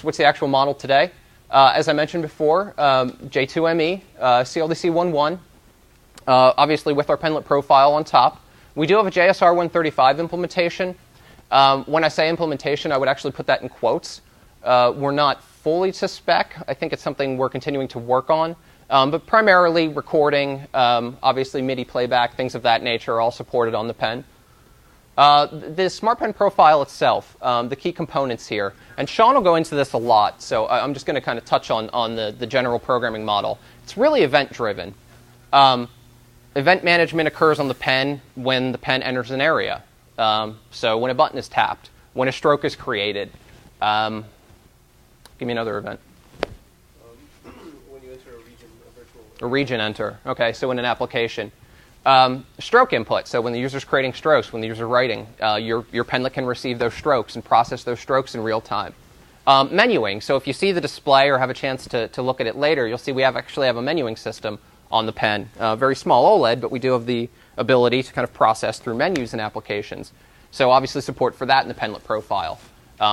what's the actual model today? As I mentioned before, J2ME, CLDC 1.1, obviously with our penlet profile on top. We do have a JSR 135 implementation. When I say implementation, I would actually put that in quotes. We're not fully to spec. I think it's something we're continuing to work on. But primarily recording, obviously MIDI playback, things of that nature are all supported on the pen. The Smart Pen profile itself, the key components here, and Shawn will go into this a lot, so I'm just going to kind of touch on the general programming model. It's really event-driven. Event management occurs on the pen when the pen enters an area. So when a button is tapped, when a stroke is created. Give me another event. When you enter a region, a virtual... A region enter. Okay, so in an application. Stroke input, so when the user's creating strokes, when the user's writing, your penlet can receive those strokes and process those strokes in real time. Menuing, so if you see the display or have a chance to look at it later, you'll see we actually have a menuing system on the pen. Very small OLED, but we do have the ability to kind of process through menus and applications. So obviously support for that in the penlet profile.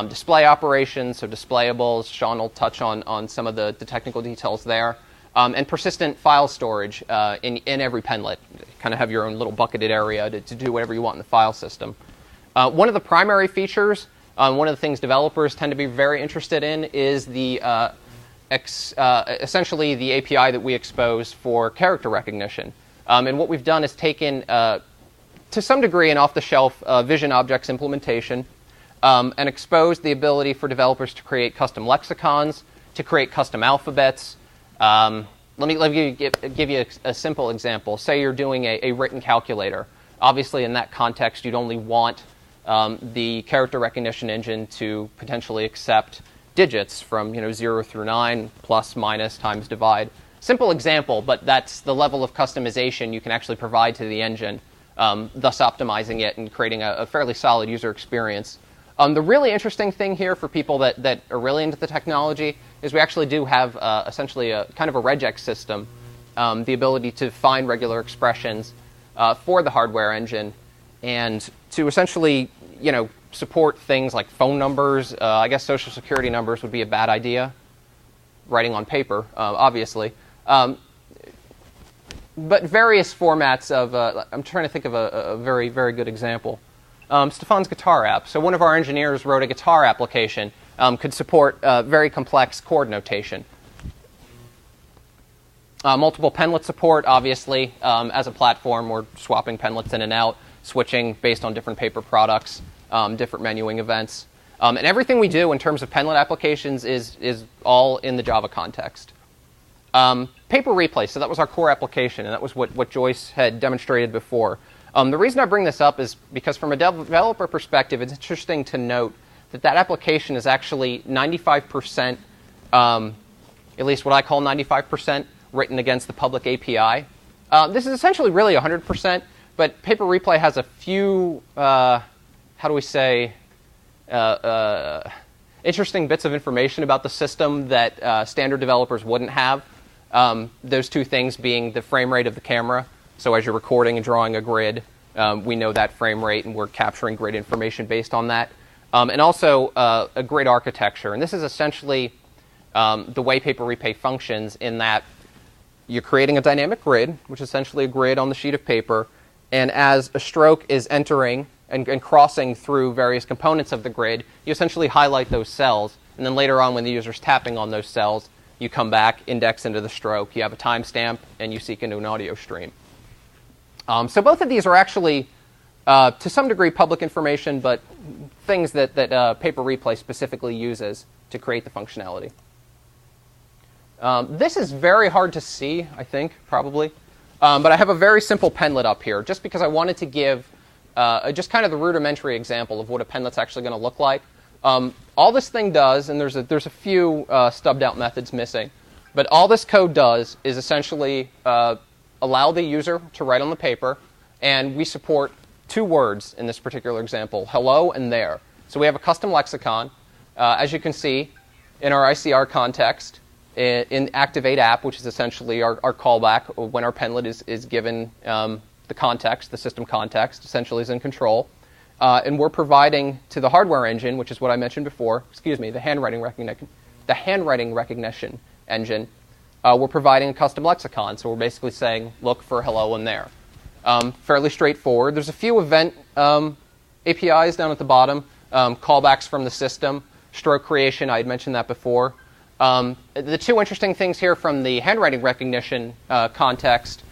Display operations, so displayables, Shawn will touch on some of the technical details there. And persistent file storage in every penlet. Kind of have your own little bucketed area to do whatever you want in the file system. One of the primary features, one of the things developers tend to be very interested in is the essentially the API that we expose for character recognition. And what we've done is taken, to some degree, an off-the-shelf Vision Objects implementation and exposed the ability for developers to create custom lexicons, to create custom alphabets. Let me give you a simple example. Say you're doing a written calculator. Obviously, in that context, you'd only want the character recognition engine to potentially accept digits from 0 through 9, plus, minus, times, divide. Simple example, but that's the level of customization you can actually provide to the engine, thus optimizing it and creating a fairly solid user experience. The really interesting thing here for people that are really into the technology is we actually do have essentially a kind of a regex system, the ability to find regular expressions for the hardware engine and to essentially, support things like phone numbers. I guess social security numbers would be a bad idea, writing on paper, obviously. But various formats of, I'm trying to think of a very, very good example. Stefan's guitar app. So one of our engineers wrote a guitar application, could support very complex chord notation. Multiple penlet support, obviously. As a platform, we're swapping penlets in and out, switching based on different paper products, different menuing events. And everything we do in terms of penlet applications is all in the Java context. Paper replay, so that was our core application, and that was what Joyce had demonstrated before. The reason I bring this up is because from a developer perspective, it's interesting to note that application is actually 95%, at least what I call 95%, written against the public API. This is essentially really 100%, but Paper Replay has a few, interesting bits of information about the system that standard developers wouldn't have. Those two things being the frame rate of the camera. So as you're recording and drawing a grid, we know that frame rate, and we're capturing grid information based on that. And also a grid architecture. And this is essentially the way Paper Replay functions in that you're creating a dynamic grid, which is essentially a grid on the sheet of paper. And as a stroke is entering and crossing through various components of the grid, you essentially highlight those cells. And then later on, when the user's tapping on those cells, you come back, index into the stroke. You have a timestamp, and you seek into an audio stream. So both of these are actually, to some degree, public information, but things that Paper Replay specifically uses to create the functionality. This is very hard to see, I think, probably. But I have a very simple penlet up here, just because I wanted to give just kind of the rudimentary example of what a penlet's actually going to look like. All this thing does, and there's a few stubbed out methods missing, but all this code does is essentially allow the user to write on the paper, and we support two words in this particular example, hello and there. So we have a custom lexicon. As you can see, in our ICR context, in Activate App, which is essentially our callback when our penlet is given the context, the system context, essentially is in control. and we're providing to the hardware engine, which is what I mentioned before, the handwriting recognition engine, we're providing a custom lexicon. So we're basically saying, look for hello in there. Fairly straightforward. There's a few event APIs down at the bottom, callbacks from the system, stroke creation, I had mentioned that before. The two interesting things here from the handwriting recognition context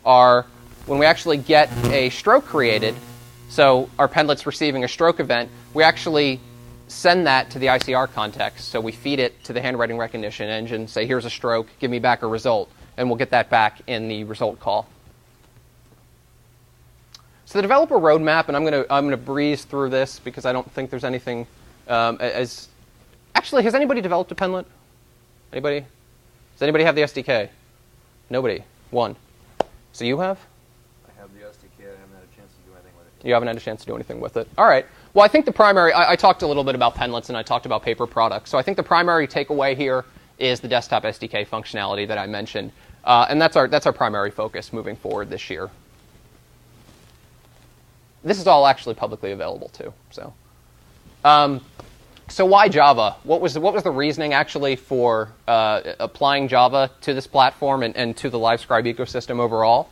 are when we actually get a stroke created, so our pendlet's receiving a stroke event, we actually send that to the ICR context. So we feed it to the handwriting recognition engine, say, here's a stroke, give me back a result, and we'll get that back in the result call. So the developer roadmap, and I'm gonna breeze through this because I don't think there's anything Actually, has anybody developed a pendlet? Anybody? Does anybody have the SDK? Nobody. One. So you have? I have the SDK. I haven't had a chance to do anything with it. You haven't had a chance to do anything with it. All right. Well, I think the primary, I talked a little bit about pendlets and I talked about paper products. So I think the primary takeaway here is the desktop SDK functionality that I mentioned. And that's our primary focus moving forward this year. This is all actually publicly available too. So why Java? What was the reasoning actually for applying Java to this platform and to the Livescribe ecosystem overall?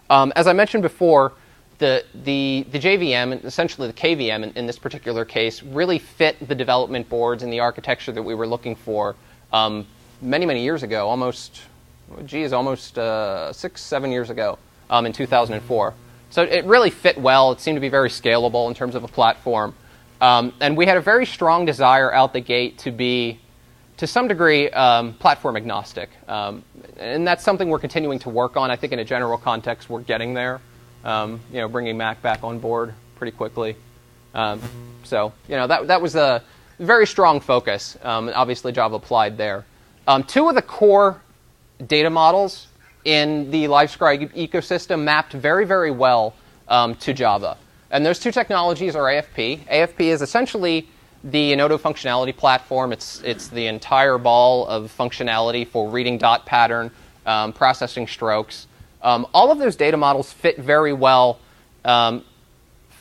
As I mentioned before, the JVM and essentially the KVM in this particular case really fit the development boards and the architecture that we were looking for many years ago, almost 6-7 years ago, in 2004. So it really fit well. It seemed to be very scalable in terms of a platform. And we had a very strong desire out the gate to be, to some degree, platform agnostic. And that's something we're continuing to work on. I think in a general context, we're getting there. Bringing Mac back on board pretty quickly. That was a very strong focus. Obviously, Java applied there. Two of the core data models in the Livescribe ecosystem mapped very well to Java. And those two technologies are AFP. AFP is essentially the Enodo functionality platform. It's the entire ball of functionality for reading dot pattern, processing strokes. All of those data models fit very well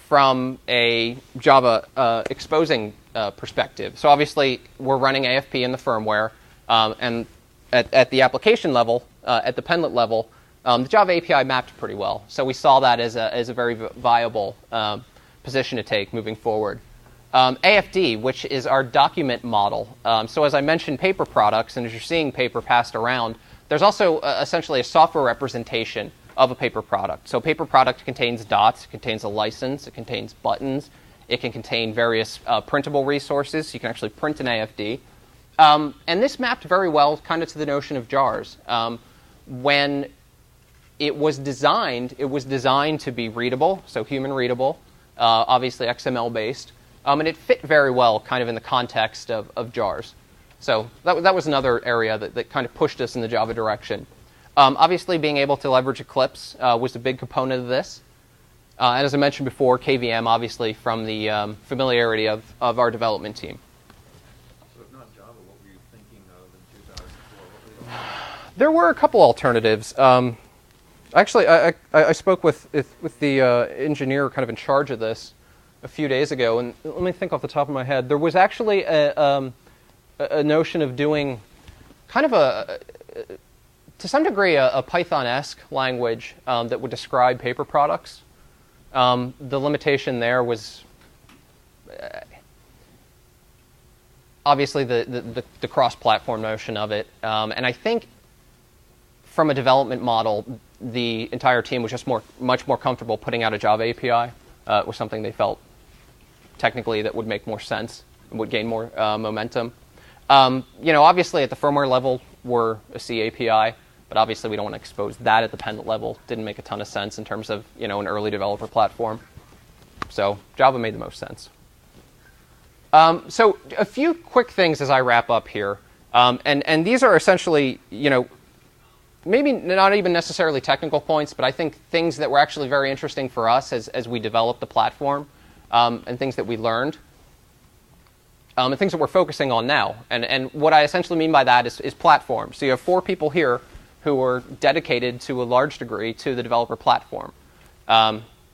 from a Java exposing perspective. So obviously, we're running AFP in the firmware, and at the application level, at the pendlet level, the Java API mapped pretty well. So we saw that as a very viable position to take moving forward. AFD, which is our document model. So as I mentioned, paper products, and as you're seeing paper passed around, there's also essentially a software representation of a paper product. So a paper product contains dots, it contains a license, it contains buttons, it can contain various printable resources. So you can actually print an AFD. And this mapped very well kind of to the notion of jars. When it was designed to be readable, so human readable, obviously XML based, and it fit very well kind of in the context of jars. So that was another area that kind of pushed us in the Java direction. Obviously, being able to leverage Eclipse was a big component of this. And as I mentioned before, KVM, obviously, from the familiarity of our development team. So if not Java, what were you thinking of in 2004? There were a couple alternatives. Actually, I spoke with the engineer kind of in charge of this a few days ago, and let me think off the top of my head. There was actually a notion of doing kind of to some degree, a Python-esque language that would describe paper products. The limitation there was obviously the cross-platform notion of it, and I think from a development model, the entire team was just much more comfortable putting out a Java API. It was something they felt technically that would make more sense and would gain more momentum. Obviously at the firmware level, we're a C API, but obviously we don't want to expose that at the pendlet level. Didn't make a ton of sense in terms of an early developer platform. So Java made the most sense. So a few quick things as I wrap up here, and these are essentially maybe not even necessarily technical points, but I think things that were actually very interesting for us as we developed the platform, and things that we learned, and things that we're focusing on now. And what I essentially mean by that is platform. So you have 4 people here who are dedicated to a large degree to the developer platform.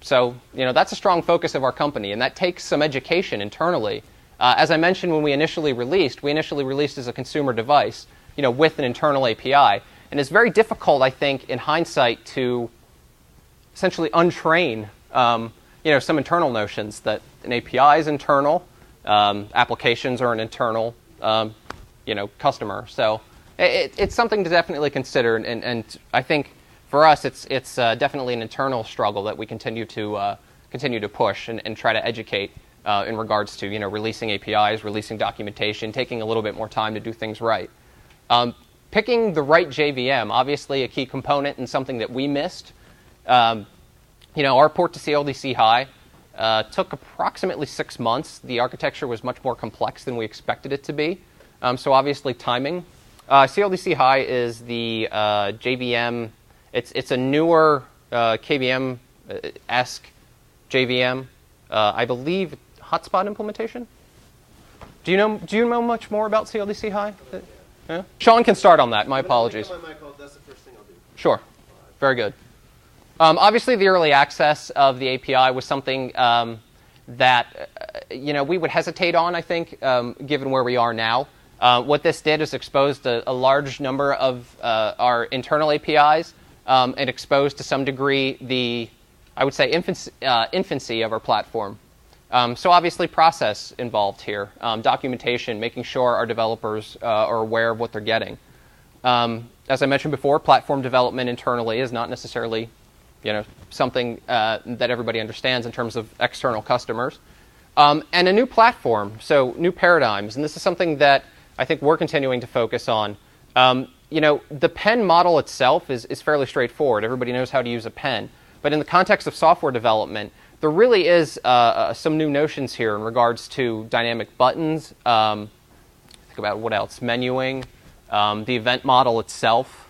So that's a strong focus of our company, and that takes some education internally. As I mentioned, when we initially released as a consumer device, with an internal API, and it's very difficult, I think, in hindsight, to essentially untrain some internal notions that an API is internal, applications are an internal customer. So it's something to definitely consider, and I think for us it's definitely an internal struggle that we continue to push and try to educate in regards to releasing APIs, releasing documentation, taking a little bit more time to do things right. Picking the right JVM, obviously a key component and something that we missed. Our port to CLDC High took approximately 6 months. The architecture was much more complex than we expected it to be. So obviously timing. CLDC High is the JVM. It's a newer KVM-esque JVM. I believe hotspot implementation. Do you know much more about CLDC High? Yeah? Shawn can start on that. My apologies. That's the first thing I'll do. Sure. Very good. Obviously, the early access of the API was something that we would hesitate on, I think, given where we are now. What this did is exposed a large number of our internal APIs and exposed to some degree the, I would say, infancy of our platform. So obviously process involved here, documentation, making sure our developers are aware of what they're getting. As I mentioned before, platform development internally is not necessarily something that everybody understands in terms of external customers. And a new platform, so new paradigms. And this is something that I think we're continuing to focus on. The pen model itself is fairly straightforward. Everybody knows how to use a pen. But in the context of software development, there really is some new notions here in regards to dynamic buttons. Think about what else? Menuing, the event model itself,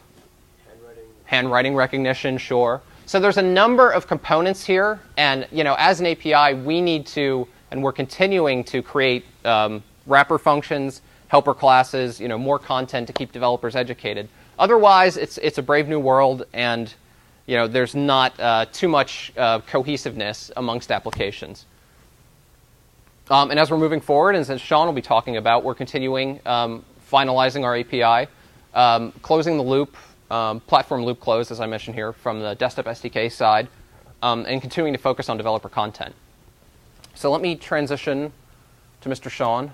handwriting recognition, sure. So there's a number of components here, and as an API, we need to, and we're continuing to create wrapper functions, helper classes, more content to keep developers educated. Otherwise, it's a brave new world, and there's not too much cohesiveness amongst applications. And as we're moving forward, and as Shawn will be talking about, we're continuing finalizing our API, closing the loop, platform loop close, as I mentioned here, from the desktop SDK side, and continuing to focus on developer content. So let me transition to Mr. Shawn.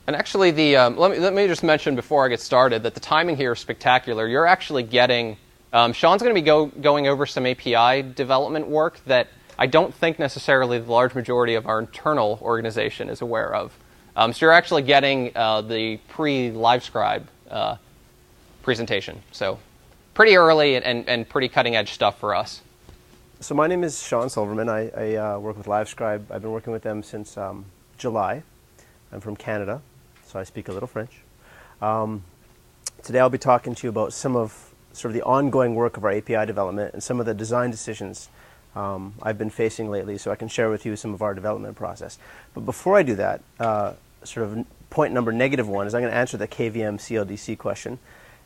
And actually, let me just mention before I get started that the timing here is spectacular. You're actually getting, Shawn's going to be going over some API development work that I don't think necessarily the large majority of our internal organization is aware of. So you're actually getting the pre-Livescribe presentation. So pretty early and pretty cutting-edge stuff for us. So my name is Shawn Silverman. I work with Livescribe. I've been working with them since July. I'm from Canada, so I speak a little French. Today I'll be talking to you about some of sort of the ongoing work of our API development and some of the design decisions I've been facing lately, so I can share with you some of our development process. But before I do that, sort of point number -1 is I'm going to answer the KVM CLDC question,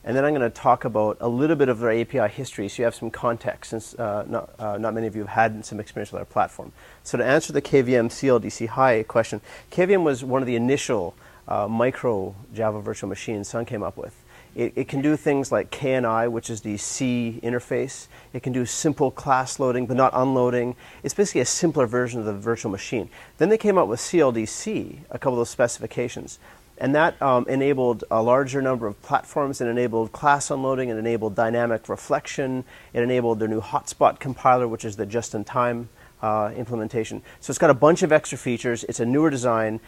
and then I'm going to talk about a little bit of our API history so you have some context, since not many of you have had some experience with our platform. So to answer the KVM CLDC High question, KVM was one of the initial micro Java virtual machines Sun came up with. It can do things like KNI, which is the C interface. It can do simple class loading, but not unloading. It's basically a simpler version of the virtual machine. Then they came out with CLDC, a couple of those specifications. And that enabled a larger number of platforms. It enabled class unloading. It enabled dynamic reflection. It enabled their new Hotspot compiler, which is the just-in-time implementation. So it's got a bunch of extra features. It's a newer design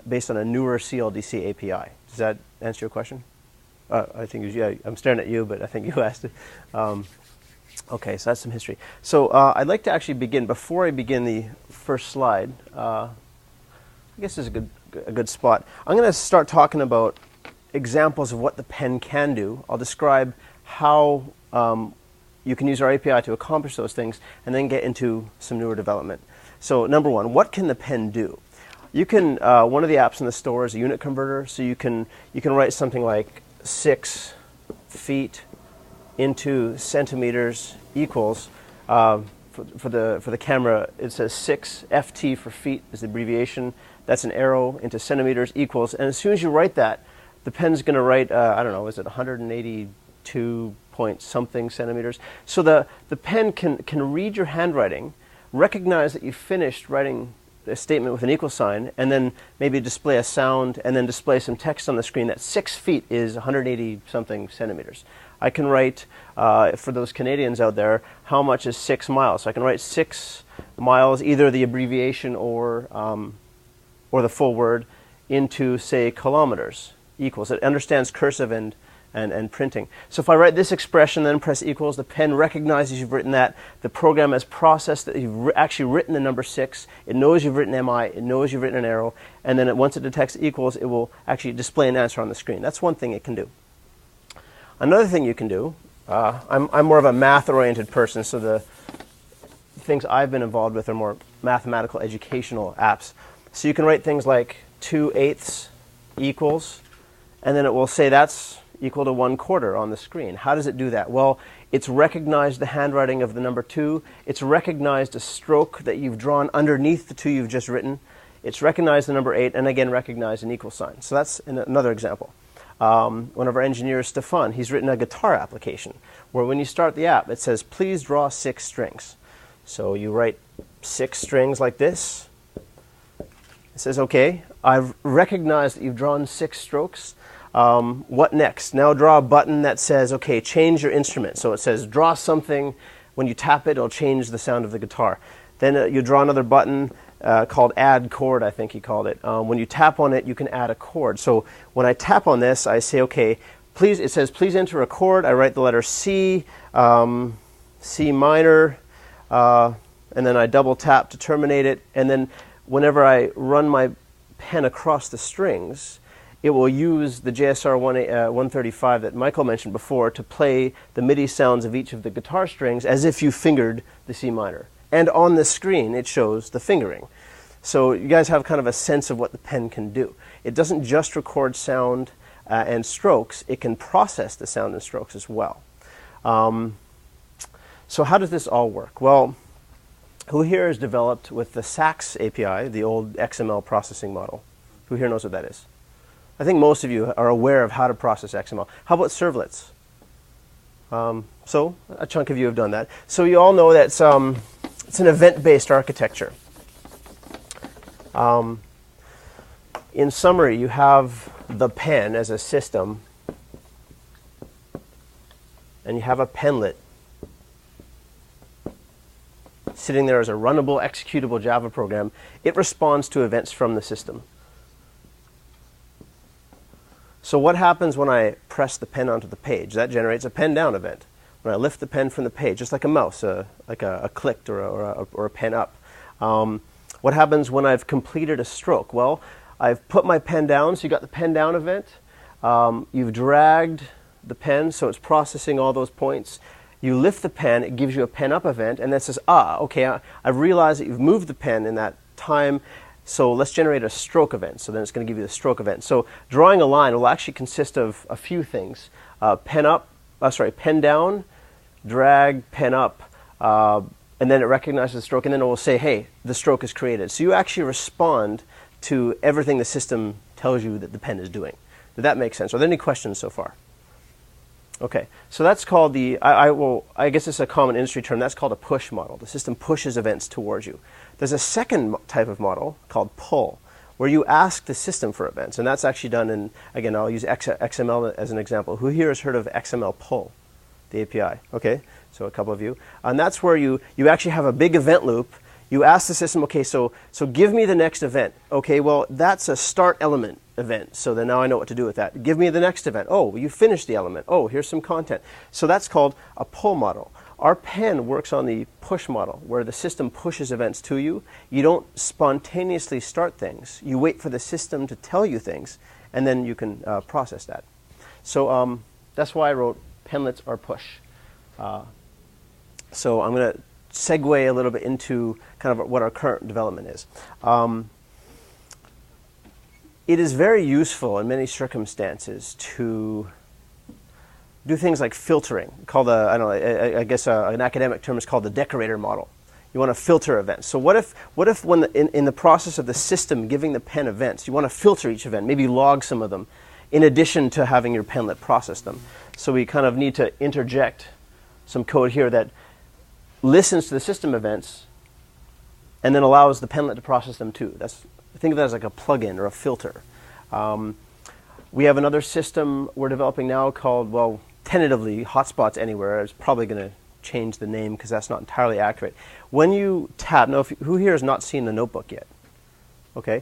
based on a newer CLDC API. Does that answer your question? I think it was, yeah, I'm staring at you, but I think you asked it. Okay, so that's some history. So I'd like to actually begin, before I begin the first slide, I guess this is a good spot. I'm going to start talking about examples of what the pen can do. I'll describe how you can use our API to accomplish those things, and then get into some newer development. So number one, what can the pen do? You can, one of the apps in the store is a unit converter, so you can write something like 6 feet into centimeters equals, for the camera, it says 6 FT for feet is the abbreviation. That's an arrow into centimeters equals. And as soon as you write that, the pen's going to write, I don't know, is it 182 point something centimeters? So the pen can read your handwriting, recognize that you finished writing a statement with an equal sign, and then maybe display a sound, and then display some text on the screen that 6 feet is 180 something centimeters. I can write, for those Canadians out there, how much is 6 miles? So I can write 6 miles, either the abbreviation or the full word, into, say, kilometers equals. It understands cursive and printing. So if I write this expression, then press equals, the pen recognizes you've written that. The program has processed that you've actually written the number 6. It knows you've written MI. It knows you've written an arrow. And then once it detects equals, it will actually display an answer on the screen. That's one thing it can do. Another thing you can do, I'm more of a math-oriented person, so the things I've been involved with are more mathematical educational apps. So you can write things like 2/8 equals, and then it will say that's equal to 1/4 on the screen. How does it do that? Well, it's recognized the handwriting of the number 2. It's recognized a stroke that you've drawn underneath the 2 you've just written. It's recognized the number 8, and again recognized an equal sign. So that's another example. One of our engineers, Stefan, he's written a guitar application where when you start the app, it says, please draw 6 strings. So you write 6 strings like this. It says, okay, I've recognized that you've drawn 6 strokes. What next? Now draw a button that says, okay, change your instrument. So it says, draw something. When you tap it, it'll change the sound of the guitar. Then you draw another button called add chord, I think he called it. When you tap on it, you can add a chord. So when I tap on this, I say, okay, please, it says, please enter a chord. I write the letter C, C minor, and then I double tap to terminate it. And then whenever I run my pen across the strings, it will use the JSR 135 that Michael mentioned before to play the MIDI sounds of each of the guitar strings as if you fingered the C minor. And on the screen, it shows the fingering. So you guys have kind of a sense of what the pen can do. It doesn't just record sound and strokes. It can process the sound and strokes as well. So how does this all work? Well, who here has developed with the SAX API, the old XML processing model? Who here knows what that is? I think most of you are aware of how to process XML. How about servlets? So a chunk of you have done that. So you all know that it's an event-based architecture. In summary, you have the pen as a system, and you have a penlet sitting there as a runnable, executable Java program. It responds to events from the system. So what happens when I press the pen onto the page? That generates a pen down event. When I lift the pen from the page, just like a mouse, like a click or a pen up. What happens when I've completed a stroke? Well, I've put my pen down, so you got the pen down event. You've dragged the pen, so it's processing all those points. You lift the pen, it gives you a pen up event, and then it says, okay, I've realized that you've moved the pen in that time, so let's generate a stroke event. So then it's going to give you the stroke event. So drawing a line will actually consist of a few things. Pen down, drag, pen up, and then it recognizes the stroke, and then it will say, hey, the stroke is created. So you actually respond to everything the system tells you that the pen is doing. Did that make sense? Are there any questions so far? Okay, so that's called I guess it's a common industry term, that's called a push model. The system pushes events towards you. There's a second type of model called pull, where you ask the system for events, and that's actually done in, again, I'll use XML as an example. Who here has heard of XML pull, the API? Okay, so a couple of you. And that's where you actually have a big event loop. You ask the system, okay, so give me the next event. Okay, well, that's a start element event, so then now I know what to do with that. Give me the next event. Oh, you finished the element. Oh, here's some content. So that's called a pull model. Our pen works on the push model, where the system pushes events to you. You don't spontaneously start things. You wait for the system to tell you things, and then you can process that. So that's why I wrote penlets are push. So I'm going to segue a little bit into kind of what our current development is. It is very useful in many circumstances to do things like filtering, called I don't know, I guess an academic term is called the decorator model. You want to filter events. So what if when in the process of the system giving the pen events, you want to filter each event, maybe log some of them, in addition to having your penlet process them. So we kind of need to interject some code here that listens to the system events and then allows the penlet to process them too. Think of that as like a plugin or a filter. We have another system we're developing now called, well, tentatively, Hotspots Anywhere. It's probably going to change the name because that's not entirely accurate. When you tap, now who here has not seen the notebook yet? Okay,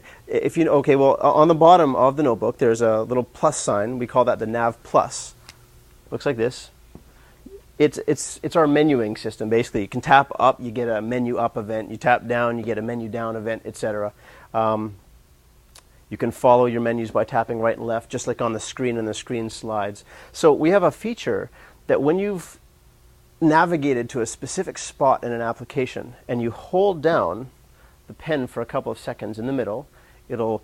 well, on the bottom of the notebook there's a little plus sign. We call that the nav plus. Looks like this. It's our menuing system. Basically, you can tap up, you get a menu up event. You tap down, you get a menu down event, etc. You can follow your menus by tapping right and left, just like on the screen, and the screen slides. So we have a feature that when you've navigated to a specific spot in an application and you hold down the pen for a couple of seconds in the middle, it'll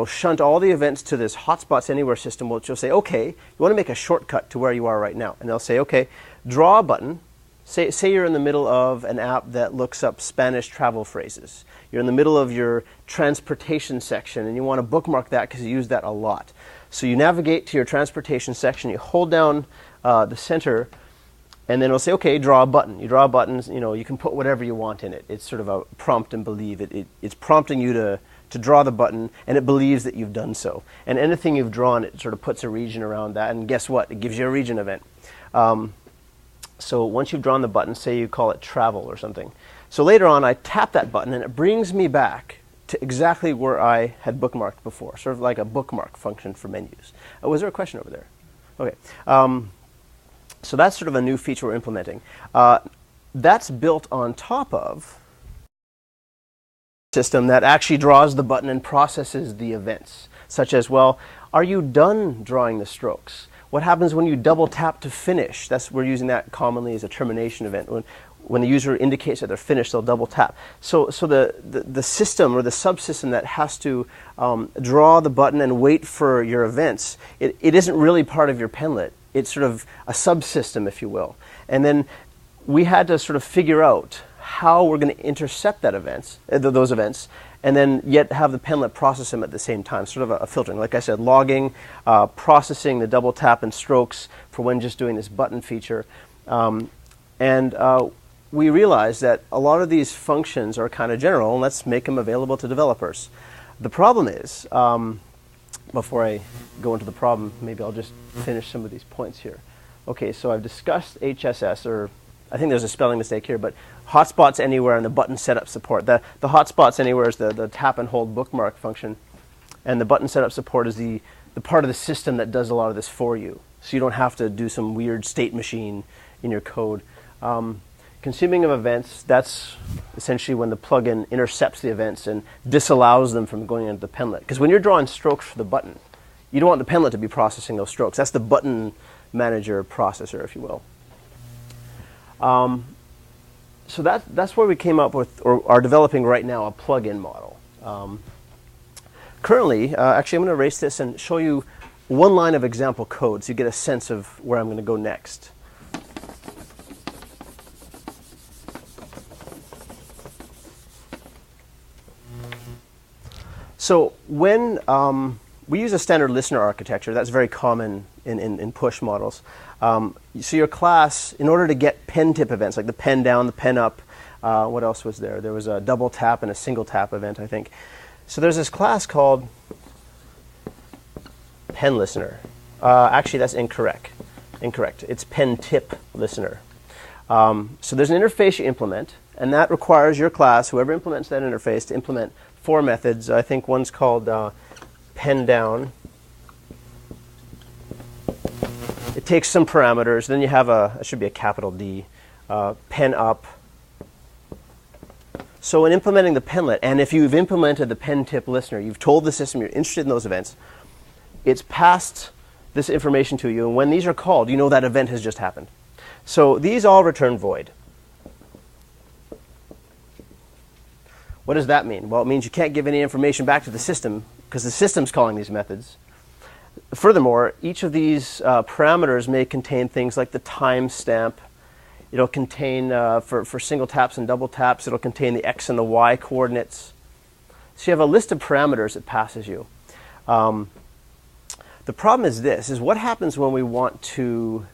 shunt all the events to this Hotspots Anywhere system, which will say, okay, you want to make a shortcut to where you are right now. And they'll say, okay, draw a button. Say you're in the middle of an app that looks up Spanish travel phrases. You're in the middle of your transportation section, and you want to bookmark that because you use that a lot. So you navigate to your transportation section, you hold down the center, and then it'll say, okay, draw a button. You draw a button, you can put whatever you want in it. It's sort of a prompt and believe. It's prompting you to draw the button, and it believes that you've done so. And anything you've drawn, it sort of puts a region around that, and guess what? It gives you a region event. So once you've drawn the button, say you call it travel or something. So later on, I tap that button, and it brings me back to exactly where I had bookmarked before, sort of like a bookmark function for menus. Was there a question over there? Okay. So that's sort of a new feature we're implementing. That's built on top of a system that actually draws the button and processes the events, such as, well, are you done drawing the strokes? What happens when you double tap to finish? We're using that commonly as a termination event. When the user indicates that they're finished, they'll double tap. So the system or the subsystem that has to draw the button and wait for your events, it isn't really part of your penlet. It's sort of a subsystem, if you will. And then we had to sort of figure out how we're going to intercept those events, and then yet have the penlet process them at the same time, sort of a filtering. Like I said, logging, processing the double tap and strokes for when just doing this button feature. We realized that a lot of these functions are kind of general, and let's make them available to developers. The problem is, before I go into the problem, maybe I'll just finish some of these points here. Okay, so I've discussed HSS, or I think there's a spelling mistake here, but Hotspots Anywhere and the button setup support. The Hotspots Anywhere is the tap and hold bookmark function, and the button setup support is the part of the system that does a lot of this for you. So you don't have to do some weird state machine in your code. Consuming of events, that's essentially when the plugin intercepts the events and disallows them from going into the penlet. Because when you're drawing strokes for the button, you don't want the penlet to be processing those strokes. That's the button manager processor, if you will. So that's where we came up with, or are developing right now, a plugin model. Currently, actually I'm going to erase this and show you one line of example code so you get a sense of where I'm going to go next. So when we use a standard listener architecture, that's very common in push models. So your class, in order to get pen tip events, like the pen down, the pen up, what else was there? There was a double tap and a single tap event, I think. So there's this class called pen listener. Actually, that's incorrect. It's pen tip listener. So there's an interface you implement, and that requires your class, whoever implements that interface, to implement 4 methods. I think one's called pen down. It takes some parameters. Then you have it should be a capital D, pen up. So in implementing the penlet, and if you've implemented the pen tip listener, you've told the system you're interested in those events, it's passed this information to you, and when these are called, you know that event has just happened. So these all return void. What does that mean? Well, it means you can't give any information back to the system because the system's calling these methods. Furthermore, each of these parameters may contain things like the timestamp. It'll contain, for single taps and double taps, it'll contain the X and the Y coordinates. So you have a list of parameters it passes you. The problem is this, is what happens when we want to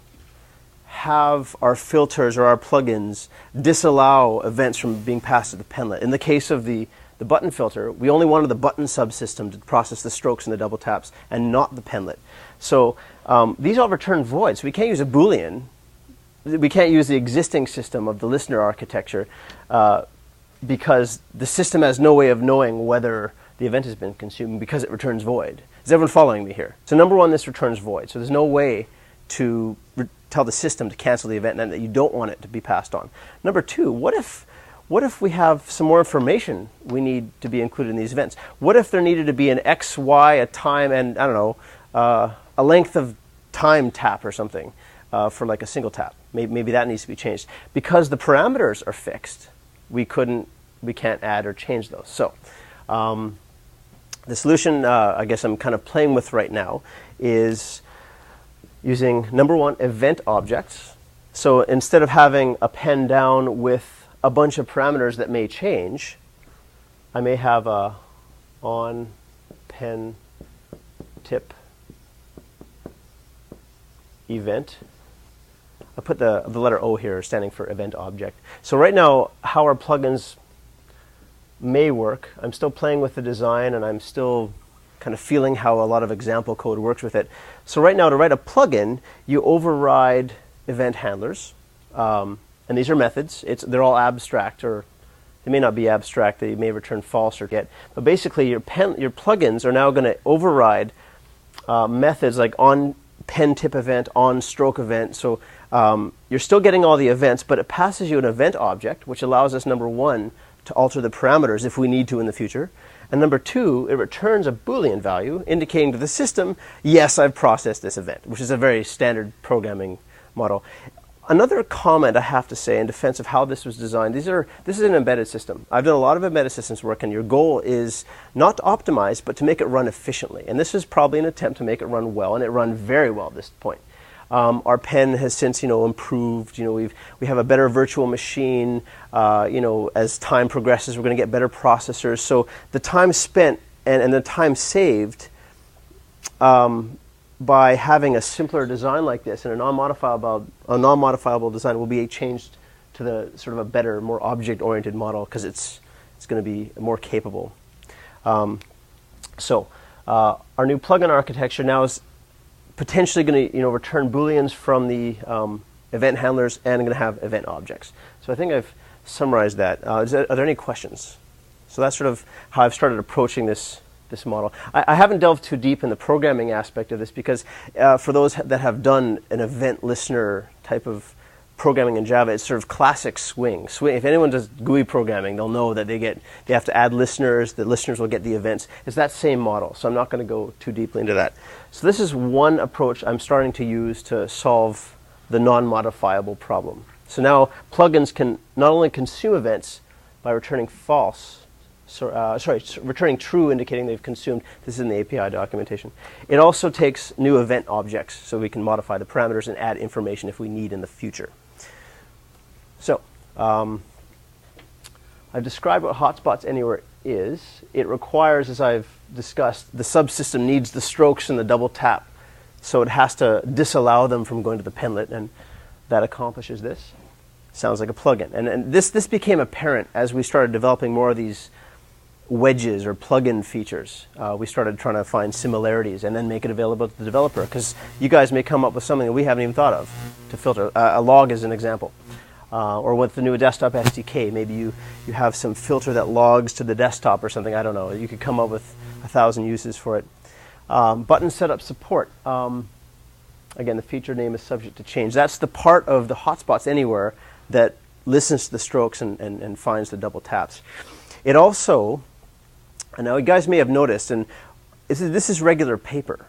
have our filters or our plugins disallow events from being passed to the penlet. In the case of the button filter, we only wanted the button subsystem to process the strokes and the double taps and not the penlet. So these all return void. So we can't use a Boolean. We can't use the existing system of the listener architecture because the system has no way of knowing whether the event has been consumed because it returns void. Is everyone following me here? So number one, this returns void. So there's no way to tell the system to cancel the event and that you don't want it to be passed on. Number two, what if we have some more information we need to be included in these events? What if there needed to be an X, Y, a time, and I don't know, a length of time tap or something for like a single tap? Maybe that needs to be changed. Because the parameters are fixed, we can't add or change those. So the solution I guess I'm kind of playing with right now is using, number one, event objects. So instead of having a pen down with a bunch of parameters that may change, I may have a on pen tip event. I put the letter O here standing for event object. So right now, how our plugins may work, I'm still playing with the design and I'm still kind of feeling how a lot of example code works with it. So right now, to write a plugin, you override event handlers. And these are methods. They're all abstract, or they may not be abstract. They may return false or get. But basically, your plugins are now going to override methods like on pen tip event, on stroke event. So you're still getting all the events, but it passes you an event object, which allows us, number one, to alter the parameters if we need to in the future. And number two, it returns a Boolean value indicating to the system, yes, I've processed this event, which is a very standard programming model. Another comment I have to say in defense of how this was designed, this is an embedded system. I've done a lot of embedded systems work, and your goal is not to optimize, but to make it run efficiently. And this is probably an attempt to make it run well, and it ran very well at this point. Our pen has since, improved. We have a better virtual machine. As time progresses, we're going to get better processors. So the time spent and the time saved by having a simpler design like this and a non-modifiable design will be changed to the sort of a better, more object-oriented model because it's going to be more capable. So our new plugin architecture now is potentially going to return Booleans from the event handlers and going to have event objects. So I think I've summarized that. Are there any questions? So that's sort of how I've started approaching this model. I haven't delved too deep in the programming aspect of this because for those that have done an event listener type of programming in Java, it's sort of classic swing. If anyone does GUI programming, they'll know that they have to add listeners. The listeners will get the events. It's that same model, so I'm not going to go too deeply into that. So this is one approach I'm starting to use to solve the non-modifiable problem. So now plugins can not only consume events by returning false, returning true, indicating they've consumed. This is in the API documentation. It also takes new event objects, so we can modify the parameters and add information if we need in the future. So I've described what Hotspots Anywhere is. It requires, as I've discussed, the subsystem needs the strokes and the double tap, so it has to disallow them from going to the penlet, and that accomplishes this. Sounds like a plugin. And this became apparent as we started developing more of these wedges or plugin features. We started trying to find similarities and then make it available to the developer, because you guys may come up with something that we haven't even thought of to filter. A log is an example. Or with the new desktop SDK, maybe you have some filter that logs to the desktop or something. I don't know. You could come up with 1,000 uses for it. Button setup support. Again, the feature name is subject to change. That's the part of the Hotspots Anywhere that listens to the strokes and finds the double taps. It also, and now you guys may have noticed, and this is regular paper.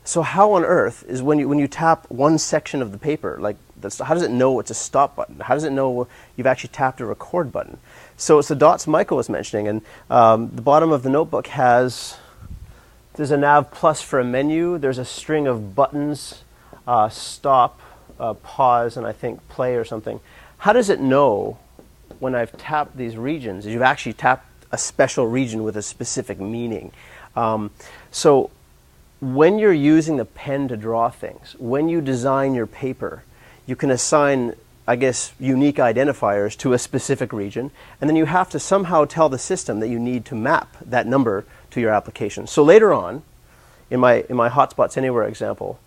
So how on earth is when you tap one section of the paper, like how does it know it's a stop button? How does it know you've actually tapped a record button? So it's the dots Michael was mentioning, and the bottom of the notebook has There's a nav plus for a menu. There's a string of buttons, stop, pause, and I think play or something. How does it know when I've tapped these regions? You've actually tapped a special region with a specific meaning. So when you're using the pen to draw things, when you design your paper, you can assign, I guess, unique identifiers to a specific region, and then you have to somehow tell the system that you need to map that number to your application. So later on, in my Hotspots Anywhere example,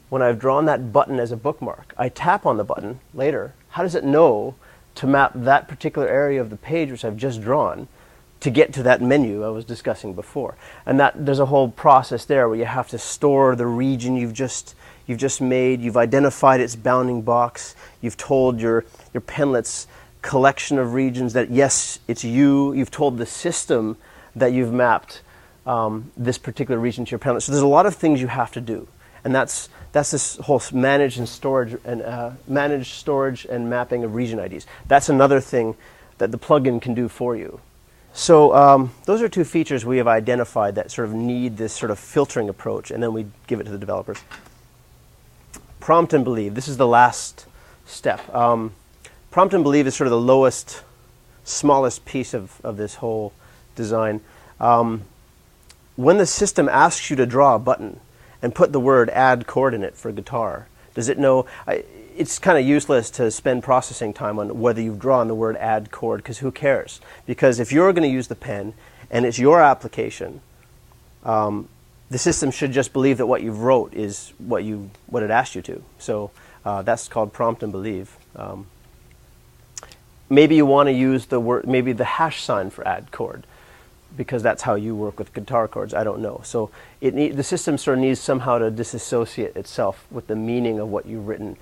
when I've drawn that button as a bookmark, I tap on the button later. How does it know to map that particular area of the page which I've just drawn to get to that menu I was discussing before? And that there's a whole process there where you have to store the region you've just made. You've identified its bounding box. You've told your penlet's collection of regions that yes, it's you. You've told the system that you've mapped this particular region to your penlet. So there's a lot of things you have to do, and that's this whole managed storage and mapping of region IDs. That's another thing that the plugin can do for you. So those are two features we have identified that sort of need this sort of filtering approach, and then we give it to the developers. Prompt and believe. This is the last step. Prompt and believe is sort of the lowest, smallest piece of this whole design. When the system asks you to draw a button and put the word add chord in it for guitar, does it know? It's kind of useless to spend processing time on whether you've drawn the word add chord, because who cares? Because if you're going to use the pen and it's your application, the system should just believe that what you've wrote is what it asked you to. So that's called prompt and believe. Maybe you want to use the word, maybe the hash sign for add chord, because that's how you work with guitar chords. I don't know. So the system sort of needs somehow to disassociate itself with the meaning of what you've written,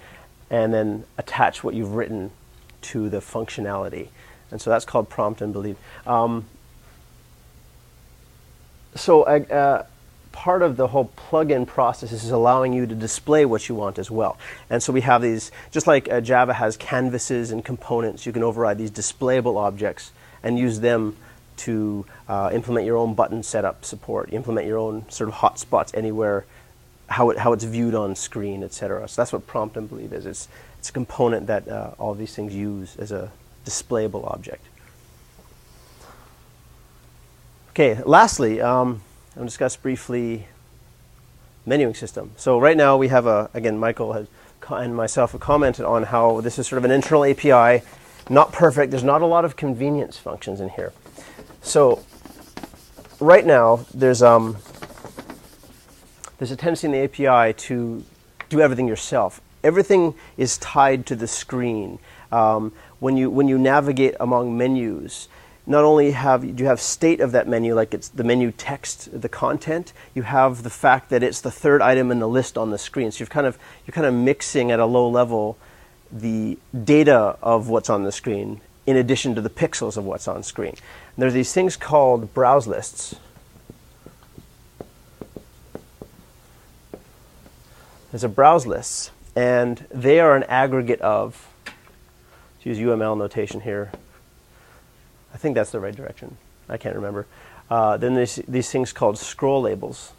and then attach what you've written to the functionality. And so that's called prompt and believe. Part of the whole plugin process is allowing you to display what you want as well. And so we have these, just like Java has canvases and components, you can override these displayable objects and use them to implement your own button setup support, implement your own sort of hotspots anywhere, how it's viewed on screen, etc. So that's what prompt and believe is. It's a component that all these things use as a displayable object. Okay, lastly, I'll discuss briefly menuing system. So right now we have again, Michael and myself have commented on how this is sort of an internal API, not perfect. There's not a lot of convenience functions in here. So right now there's a tendency in the API to do everything yourself. Everything is tied to the screen. When you navigate among menus, not only do you have state of that menu, like it's the menu text, the content, you have the fact that it's the third item in the list on the screen. So you're kind of mixing at a low level the data of what's on the screen in addition to the pixels of what's on screen. And there are these things called browse lists. There's a browse lists, and they are an aggregate of, let's use UML notation here. I think that's the right direction. I can't remember. Then there's these things called scroll labels.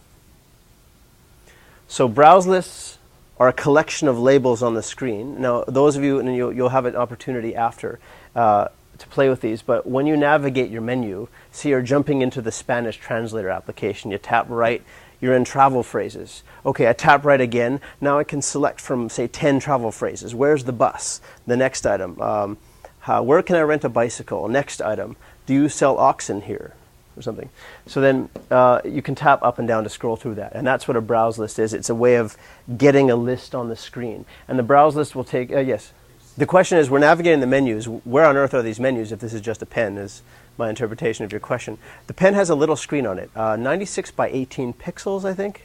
So browse lists are a collection of labels on the screen. Now, those of you, and you'll have an opportunity after to play with these, but when you navigate your menu, see you're jumping into the Spanish translator application. You tap right, you're in travel phrases. Okay, I tap right again. Now I can select from, say, 10 travel phrases. Where's the bus? The next item. Where can I rent a bicycle? Next item. Do you sell oxen here? Or something. So then you can tap up and down to scroll through that. And that's what a browse list is. It's a way of getting a list on the screen. And the browse list will take, yes. The question is, we're navigating the menus. Where on earth are these menus if this is just a pen, is my interpretation of your question. The pen has a little screen on it, 96 by 18 pixels, I think,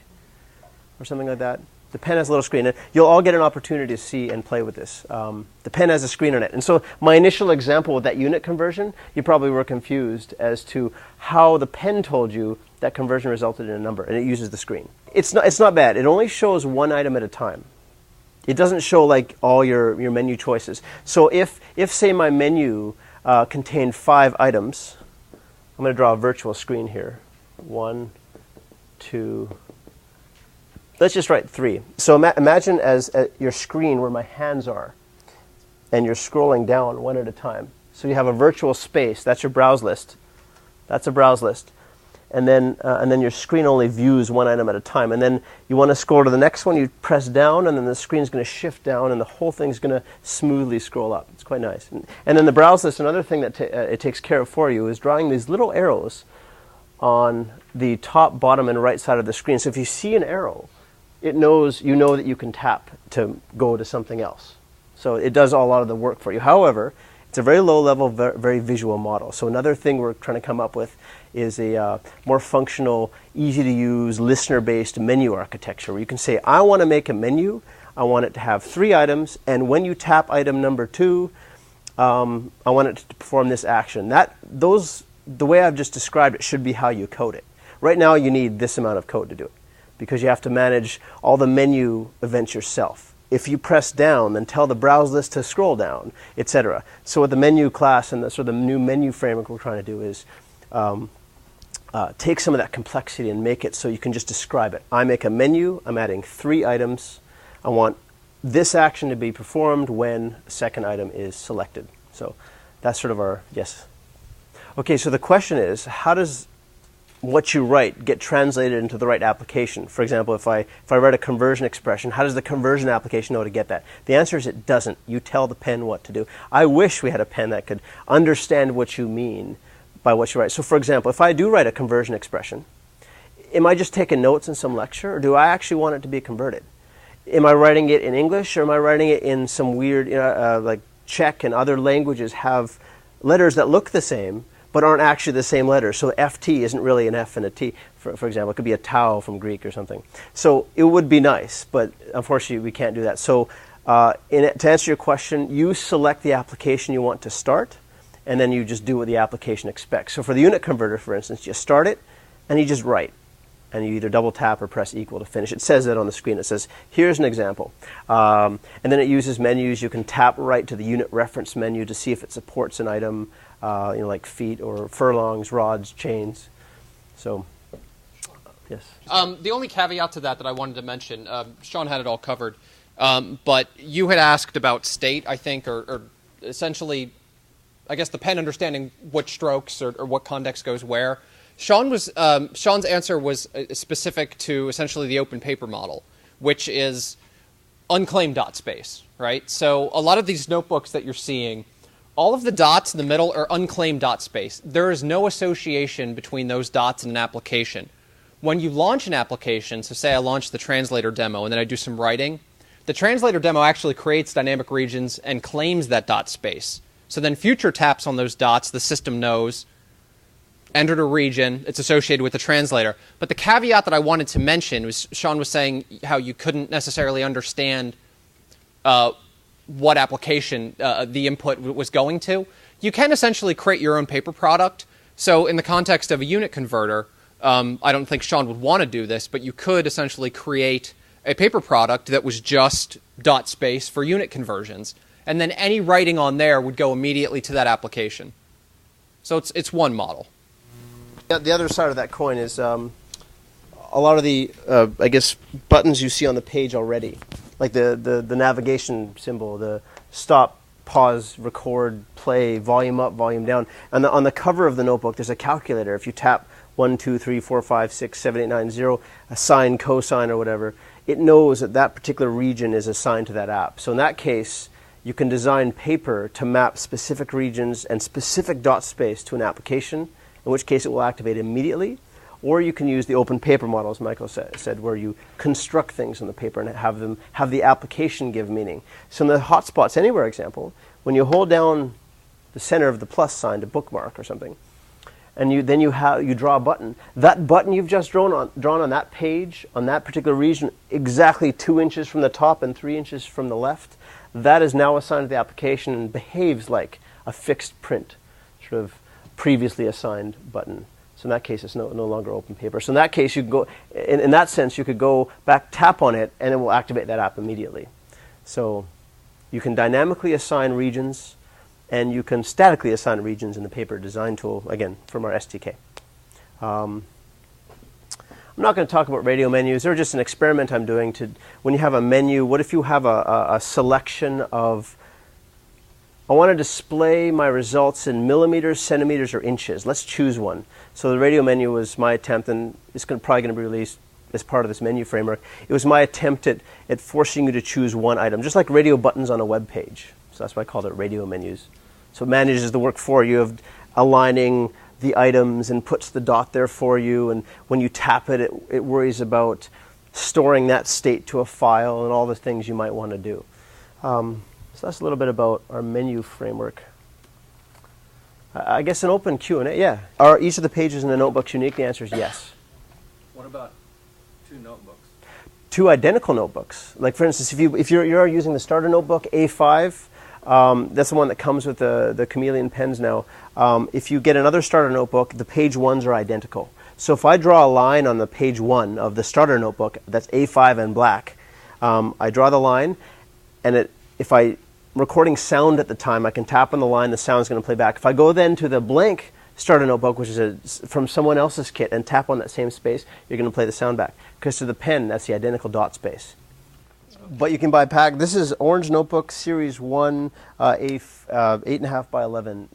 or something like that. The pen has a little screen. And you'll all get an opportunity to see and play with this. The pen has a screen on it. And so my initial example with that unit conversion, you probably were confused as to how the pen told you that conversion resulted in a number, and it uses the screen. It's not bad. It only shows one item at a time. It doesn't show like all your menu choices. So if say my menu contained 5 items, I'm going to draw a virtual screen here. 1, to, let's just write 3. So imagine as your screen where my hands are, and you're scrolling down one at a time. So you have a virtual space. That's your browse list. That's a browse list. And then your screen only views one item at a time. And then you want to scroll to the next one, you press down, and then the screen's going to shift down, and the whole thing's going to smoothly scroll up. It's quite nice. And then the browse list, another thing that it takes care of for you is drawing these little arrows on the top, bottom, and right side of the screen. So if you see an arrow, it knows, you know that you can tap to go to something else. So it does a lot of the work for you. However, it's a very low-level, very visual model. So another thing we're trying to come up with is a more functional, easy-to-use, listener-based menu architecture where you can say, I want to make a menu. I want it to have 3 items, and when you tap item number 2, I want it to perform this action. The way I've just described it should be how you code it. Right now, you need this amount of code to do it because you have to manage all the menu events yourself. If you press down, then tell the browse list to scroll down, etc. So what the menu class and the sort of the new menu framework we're trying to do is take some of that complexity and make it so you can just describe it. I make a menu. I'm adding 3 items. I want this action to be performed when the second item is selected. So that's sort of our, yes. Okay, so the question is, how does what you write get translated into the right application? For example, if I write a conversion expression, how does the conversion application know to get that? The answer is it doesn't. You tell the pen what to do. I wish we had a pen that could understand what you mean by what you write. So for example, if I do write a conversion expression, am I just taking notes in some lecture, or do I actually want it to be converted? Am I writing it in English, or am I writing it in some weird, like Czech and other languages have letters that look the same, but aren't actually the same letters. So FT isn't really an F and a T, for example. It could be a tau from Greek or something. So it would be nice, but unfortunately we can't do that. So to answer your question, you select the application you want to start, and then you just do what the application expects. So for the unit converter, for instance, you start it, and you just write. And you either double tap or press equal to finish. It says that on the screen. It says, here's an example. And then it uses menus. You can tap right to the unit reference menu to see if it supports an item, like feet or furlongs, rods, chains. So, yes. The only caveat to that I wanted to mention, Shawn had it all covered, but you had asked about state, I think, or essentially, I guess the pen understanding which strokes or what context goes where. Shawn's answer was specific to essentially the open paper model, which is unclaimed dot space, right? So a lot of these notebooks that you're seeing, all of the dots in the middle are unclaimed dot space. There is no association between those dots and an application. When you launch an application, so say I launch the translator demo and then I do some writing, the translator demo actually creates dynamic regions and claims that dot space. So then future taps on those dots, the system knows, entered a region, it's associated with the translator. But the caveat that I wanted to mention was Shawn was saying how you couldn't necessarily understand what application the input was going to. You can essentially create your own paper product. So in the context of a unit converter, I don't think Shawn would want to do this, but you could essentially create a paper product that was just dot space for unit conversions. And then any writing on there would go immediately to that application. So it's one model. The other side of that coin is a lot of the, I guess, buttons you see on the page already, like the navigation symbol, the stop, pause, record, play, volume up, volume down. And on the cover of the notebook, there's a calculator. If you tap 1, 2, 3, 4, 5, 6, 7, 8, 9, 0, a sine, cosine, or whatever, it knows that that particular region is assigned to that app. So in that case, you can design paper to map specific regions and specific dot space to an application, in which case it will activate immediately. Or you can use the open paper model, as Michael said, where you construct things on the paper and have the application give meaning. So in the Hotspots Anywhere example, when you hold down the center of the plus sign to bookmark or something, and you draw a button, that button you've just drawn on that page, on that particular region, exactly 2 inches from the top and 3 inches from the left, that is now assigned to the application and behaves like a fixed print, sort of previously assigned button. So in that case, it's no longer open paper. So in that case, you can go, in that sense, you could go back, tap on it, and it will activate that app immediately. So you can dynamically assign regions, and you can statically assign regions in the paper design tool, again, from our SDK. I'm not going to talk about radio menus. They're just an experiment I'm doing to, when you have a menu, what if you have a selection of, I want to display my results in millimeters, centimeters, or inches. Let's choose one. So the radio menu was my attempt, and it's probably going to be released as part of this menu framework. It was my attempt at forcing you to choose one item, just like radio buttons on a web page. So that's why I called it radio menus. So it manages the work for you of aligning the items and puts the dot there for you. And when you tap it, it worries about storing that state to a file and all the things you might want to do. So that's a little bit about our menu framework. I guess an open Q&A, yeah. Are each of the pages in the notebooks unique? The answer is yes. What about two notebooks? Two identical notebooks. Like for instance, if you're using the starter notebook A5, that's the one that comes with the Chameleon pens now. If you get another starter notebook, the page ones are identical. So if I draw a line on the page 1 of the starter notebook, that's A5 and black, I draw the line, and if I'm recording sound at the time, I can tap on the line, the sound's going to play back. If I go then to the blank starter notebook, which is from someone else's kit, and tap on that same space, you're going to play the sound back. Because to the pen, that's the identical dot space. But you can buy pack. This is Orange Notebook Series 1, 8.5 by 11.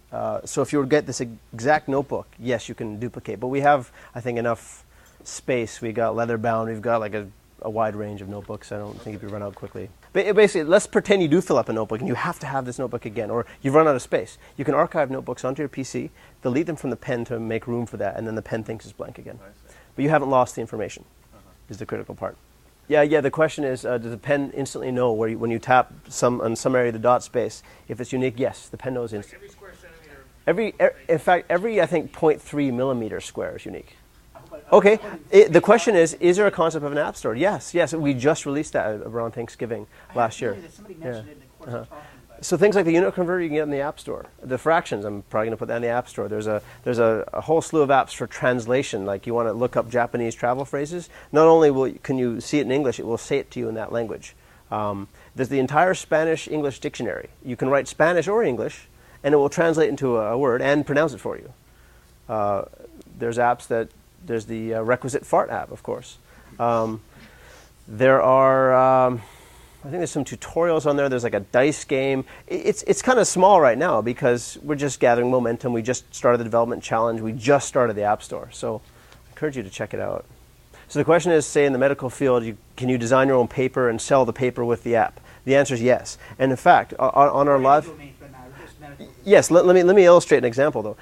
So if you were to get this exact notebook, yes, you can duplicate. But we have, I think, enough space. We got leather bound. We've got like a wide range of notebooks. I don't think it'd be run out quickly. But basically, let's pretend you do fill up a notebook and you have to have this notebook again, or you've run out of space. You can archive notebooks onto your PC, delete them from the pen to make room for that, and then the pen thinks it's blank again. But you haven't lost the information, is the critical part. Yeah. The question is, does the pen instantly know when you tap on some area of the dot space? If it's unique, yes, the pen knows instantly. Every square centimeter. In fact, every I think 0.3 millimeter square is unique. Okay. The question is there a concept of an app store? Yes. We just released that around Thanksgiving last year. Somebody mentioned it in the course of talking about it. So things like the unit converter you can get in the App Store. The fractions, I'm probably going to put that in the App Store. There's a whole slew of apps for translation. Like you want to look up Japanese travel phrases. Not only can you see it in English, it will say it to you in that language. There's the entire Spanish-English dictionary. You can write Spanish or English, and it will translate into a word and pronounce it for you. There's apps that, there's the requisite fart app, of course. There are... I think there's some tutorials on there. There's like a dice game. It's kind of small right now because we're just gathering momentum. We just started the development challenge. We just started the App Store. So I encourage you to check it out. So the question is, say in the medical field, can you design your own paper and sell the paper with the app? The answer is yes. And in fact, on our live... Yes, let me illustrate an example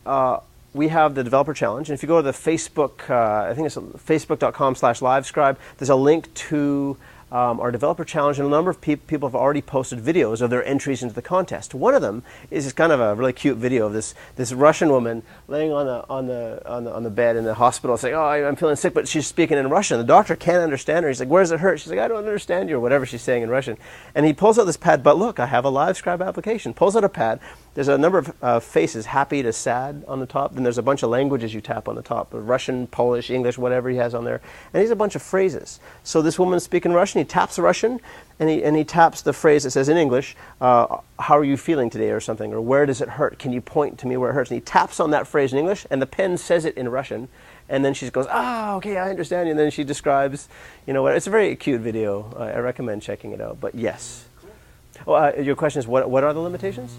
though. We have the developer challenge. And if you go to the Facebook, I think it's facebook.com/livescribe, there's a link to our developer challenge, and a number of people have already posted videos of their entries into the contest. One of them is kind of a really cute video of this Russian woman laying on the bed in the hospital saying, "Oh, I'm feeling sick," but she's speaking in Russian. The doctor can't understand her. He's like, "Where does it hurt?" She's like, "I don't understand you," or whatever she's saying in Russian. And he pulls out this pad. But look, I have a Livescribe application. Pulls out a pad. There's a number of faces, happy to sad on the top. Then there's a bunch of languages you tap on the top, Russian, Polish, English, whatever he has on there. And he's a bunch of phrases. So this woman's speaking Russian. He taps the Russian, and he taps the phrase that says in English, "How are you feeling today?" or something, or "Where does it hurt? Can you point to me where it hurts?" And he taps on that phrase in English, and the pen says it in Russian. And then she goes, okay, I understand you. And then she describes, it's a very cute video. I recommend checking it out. But yes. Well, your question is, what are the limitations?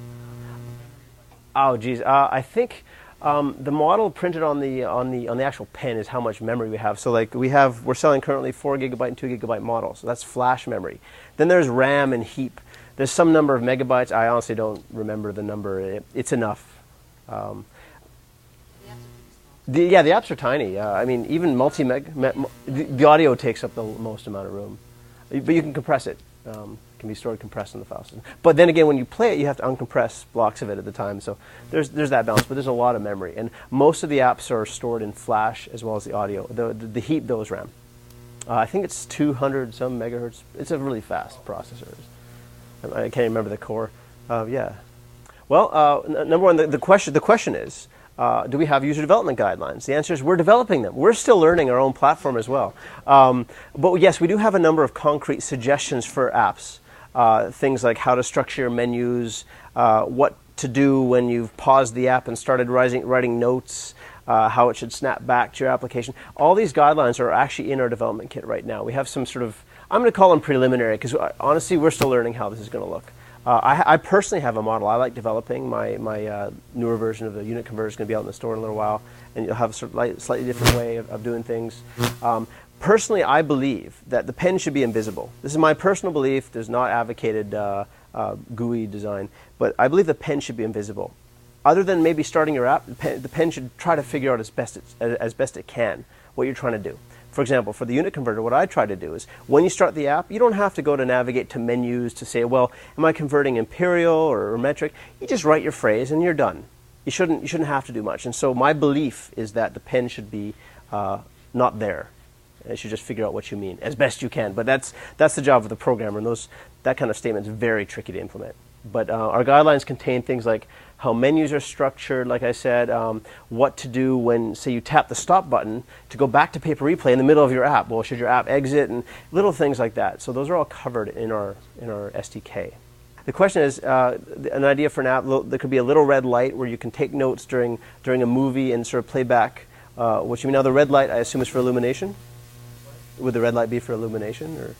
Oh, geez. I think the model printed on the actual pen is how much memory we have. So like we're selling currently 4 gigabyte and 2 gigabyte models. So that's flash memory. Then there's RAM and heap. There's some number of megabytes. I honestly don't remember the number. It's enough. The apps are tiny. I mean, even the audio takes up the most amount of room. But you can compress it. It can be stored compressed in the file system. But then again, when you play it, you have to uncompress blocks of it at the time. So there's that balance, but there's a lot of memory. And most of the apps are stored in flash as well as the audio. The heap, though, is RAM. I think it's 200 some megahertz. It's a really fast processor. I can't remember the core. Yeah. Well, number one, the question is, do we have user development guidelines? The answer is we're developing them. We're still learning our own platform as well. But yes, we do have a number of concrete suggestions for apps. Things like how to structure your menus, what to do when you've paused the app and started writing notes, how it should snap back to your application. All these guidelines are actually in our development kit right now. We have some sort of, I'm going to call them preliminary, because honestly, we're still learning how this is going to look. I personally have a model I like developing. My newer version of the unit converter is going to be out in the store in a little while, and you'll have a sort of slightly different way of doing things. Personally, I believe that the pen should be invisible. This is my personal belief. There's not advocated GUI design, but I believe the pen should be invisible. Other than maybe starting your app, the pen should try to figure out as best it can what you're trying to do. For example, for the unit converter, what I try to do is when you start the app, you don't have to go to navigate to menus to say, well, am I converting imperial or metric? You just write your phrase and you're done. You shouldn't have to do much. And so my belief is that the pen should be not there. It should just figure out what you mean as best you can. But that's the job of the programmer, and that kind of statement is very tricky to implement. But our guidelines contain things like how menus are structured, like I said, what to do when, say, you tap the stop button to go back to paper replay in the middle of your app. Well, should your app exit, and little things like that. So those are all covered in our SDK. The question is, an idea for an app, there could be a little red light where you can take notes during a movie and sort of play back what you mean. Now, the red light, I assume, is for illumination? Would the red light be for illumination? Or?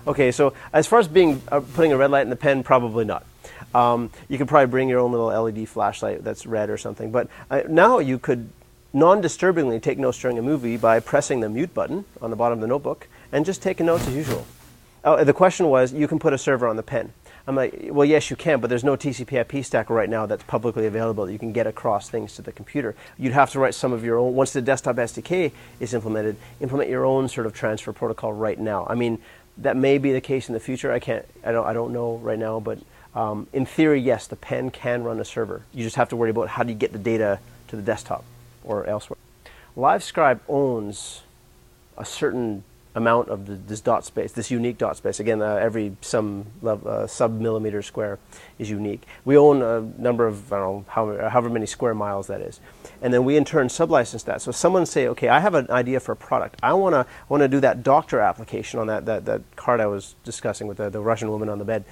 Okay, so as far as putting a red light in the pen, probably not. You could probably bring your own little LED flashlight that's red or something. But now you could non-disturbingly take notes during a movie by pressing the mute button on the bottom of the notebook and just taking notes as usual. The question was, you can put a server on the pen. I'm like, well, yes, you can, but there's no TCP/IP stack right now that's publicly available that you can get across things to the computer. You'd have to write some of your own. Once the desktop SDK is implemented, implement your own sort of transfer protocol right now. I mean, that may be the case in the future. I don't know right now, but in theory, yes, the pen can run a server. You just have to worry about how do you get the data to the desktop or elsewhere. Livescribe owns a certain amount of this dot space, this unique dot space. Again, every sub-millimeter square is unique. We own a number of, I don't know, however many square miles that is. And then we in turn sublicense that. So someone say, okay, I have an idea for a product. I want to do that doctor application on that card I was discussing with the Russian woman on the bed.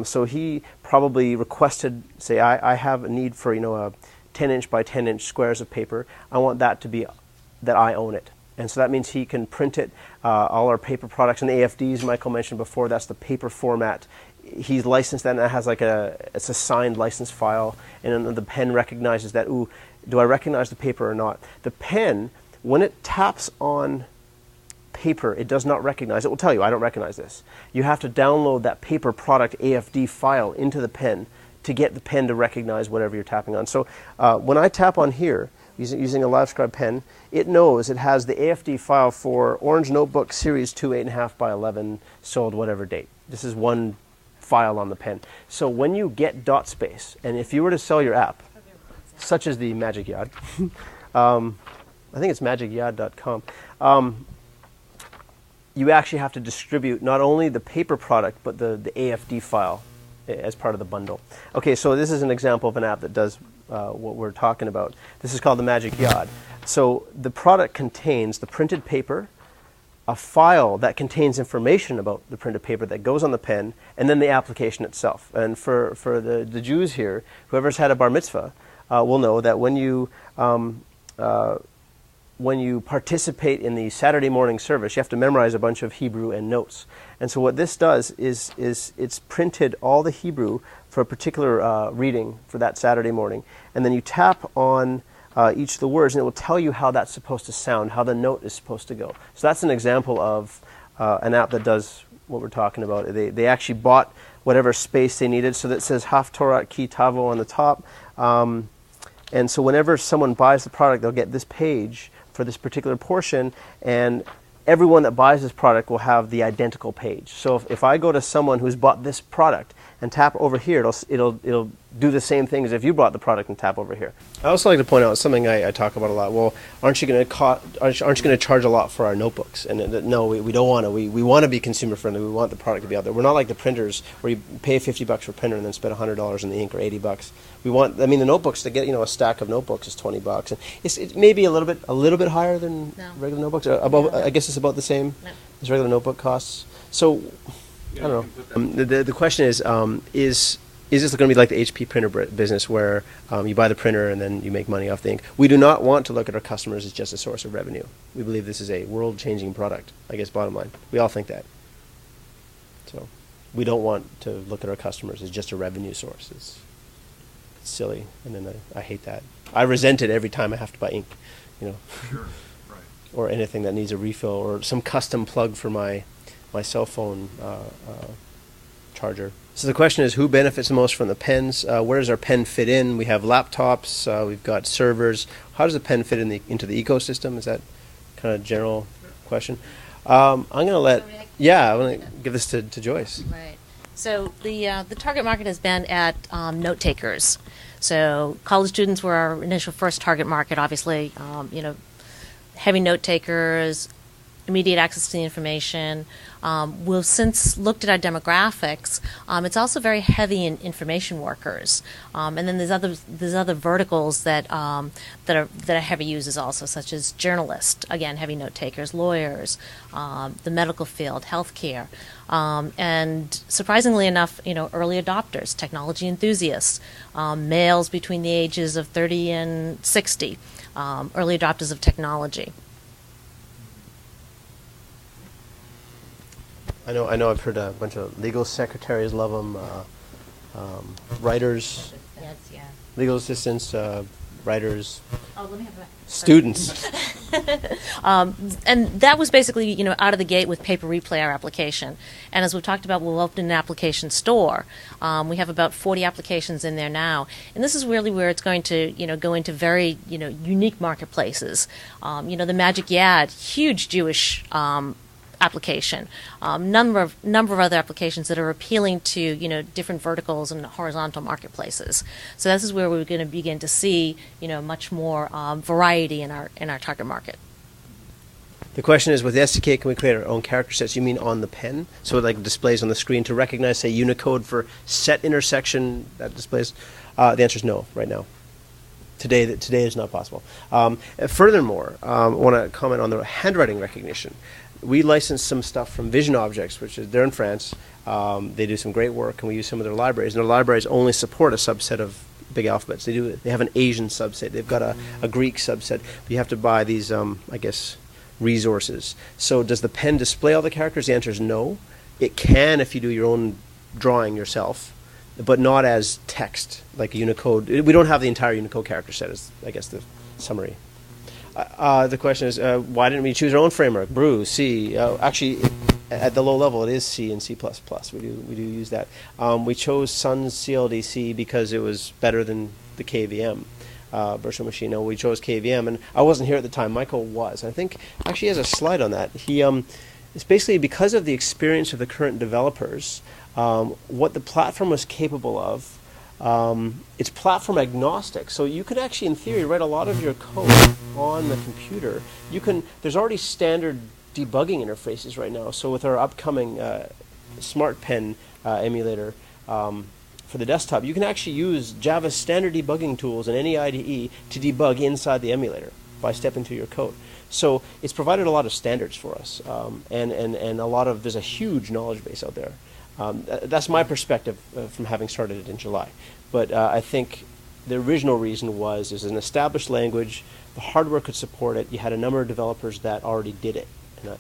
So he probably requested, say, I have a need for, a 10-inch by 10-inch squares of paper. I want that to be that I own it. And so that means he can print it. All our paper products and AFDs, Michael mentioned before, that's the paper format. He's licensed that, and it has it's a signed license file, and then the pen recognizes that, ooh, do I recognize the paper or not? The pen, when it taps on paper, it does not recognize. It will tell you, I don't recognize this. You have to download that paper product AFD file into the pen to get the pen to recognize whatever you're tapping on. So when I tap on here, using a Livescribe pen, it knows it has the AFD file for Orange Notebook Series 2 8.5 by 11, sold whatever date. This is one file on the pen. So when you get dot space, and if you were to sell your app, such as the Magic Yad, I think it's magicyad.com, you actually have to distribute not only the paper product, but the AFD file as part of the bundle. Okay, so this is an example of an app that does what we're talking about. This is called the Magic Yad. So the product contains the printed paper, a file that contains information about the printed paper that goes on the pen, and then the application itself. And for the Jews here, whoever's had a bar mitzvah will know that when you participate in the Saturday morning service, you have to memorize a bunch of Hebrew and notes. And so what this does is it's printed all the Hebrew for a particular reading for that Saturday morning. And then you tap on each of the words, and it will tell you how that's supposed to sound, how the note is supposed to go. So that's an example of an app that does what we're talking about. They actually bought whatever space they needed, so that says Haftorah Ki Tavo on the top. And so whenever someone buys the product, they'll get this page for this particular portion, and everyone that buys this product will have the identical page. So if I go to someone who's bought this product and tap over here, it'll do the same thing as if you bought the product and tap over here. I also like to point out something I talk about a lot. Well, aren't you going to charge a lot for our notebooks? And no, we don't want to. We want to be consumer friendly. We want the product to be out there. We're not like the printers where you pay $50 for a printer and then spend $100 in the ink or $80. The notebooks, to get a stack of notebooks is $20, and it may be a little bit higher than regular notebooks. I guess it's about the same as regular notebook costs. So I don't know. The question is is this going to be like the HP printer business where you buy the printer and then you make money off the ink? We do not want to look at our customers as just a source of revenue. We believe this is a world-changing product, I guess, bottom line. We all think that. So we don't want to look at our customers as just a revenue source. It's silly, and then I hate that. I resent it every time I have to buy ink, you know. Sure, right. Or anything that needs a refill, or some custom plug for my cell phone charger. So the question is, who benefits the most from the pens? Where does our pen fit in? We have laptops, we've got servers. How does the pen fit into the ecosystem? Is that kind of general question? I'm going to let, I'm going to give this to Joyce. Right. So the target market has been at note takers. So college students were our initial first target market. Obviously, heavy note takers, immediate access to the information. We've since looked at our demographics. It's also very heavy in information workers, and then there's other verticals that are heavy users also, such as journalists, again heavy note takers, lawyers, the medical field, healthcare, and surprisingly enough, early adopters, technology enthusiasts, males between the ages of 30 and 60, early adopters of technology. I know. I've heard a bunch of legal secretaries love them, writers, Yes, yeah. legal assistants, writers, Oh, let me have that. students. And that was basically, out of the gate with Paper Replay, our application. And as we've talked about, we'll open an application store. We have about 40 applications in there now. And this is really where it's going to, go into very, unique marketplaces. The Magic Yad, huge Jewish application, number of other applications that are appealing to different verticals and horizontal marketplaces. So this is where we're going to begin to see much more variety in our target market. The question is, with the SDK, can we create our own character sets? You mean on the pen? So it displays on the screen to recognize, say, Unicode for set intersection that displays? The answer is no right now. Today is not possible. Furthermore, I want to comment on the handwriting recognition. We license some stuff from Vision Objects, which is they're in France. They do some great work, and we use some of their libraries. And their libraries only support a subset of big alphabets. They have an Asian subset. They've got a Greek subset. But you have to buy these, resources. So does the pen display all the characters? The answer is no. It can if you do your own drawing yourself, but not as text, like a Unicode. We don't have the entire Unicode character set, is, I guess, the summary. The question is, why didn't we choose our own framework? BrewC. Actually, at the low level, it is C and C++. We do use that. We chose Sun's CLDC because it was better than the KVM virtual machine. We chose KVM, and I wasn't here at the time. Michael was. I think actually he has a slide on that. It's basically because of the experience of the current developers, what the platform was capable of. It's platform agnostic, so you could actually, in theory, write a lot of your code on the computer. There's already standard debugging interfaces right now. So with our upcoming Smart Pen emulator for the desktop, you can actually use Java's standard debugging tools in any IDE to debug inside the emulator by stepping through your code. So it's provided a lot of standards for us, and there's a huge knowledge base out there. That's my perspective from having started it in July. But I think the original reason was there's an established language, the hardware could support it, you had a number of developers that already did it. And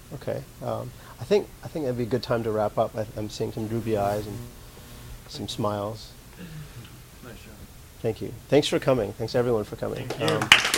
I think that'd be a good time to wrap up. I'm seeing some droopy eyes and some smiles. Nice job. Thank you. Thanks for coming. Thanks everyone for coming. Thank you.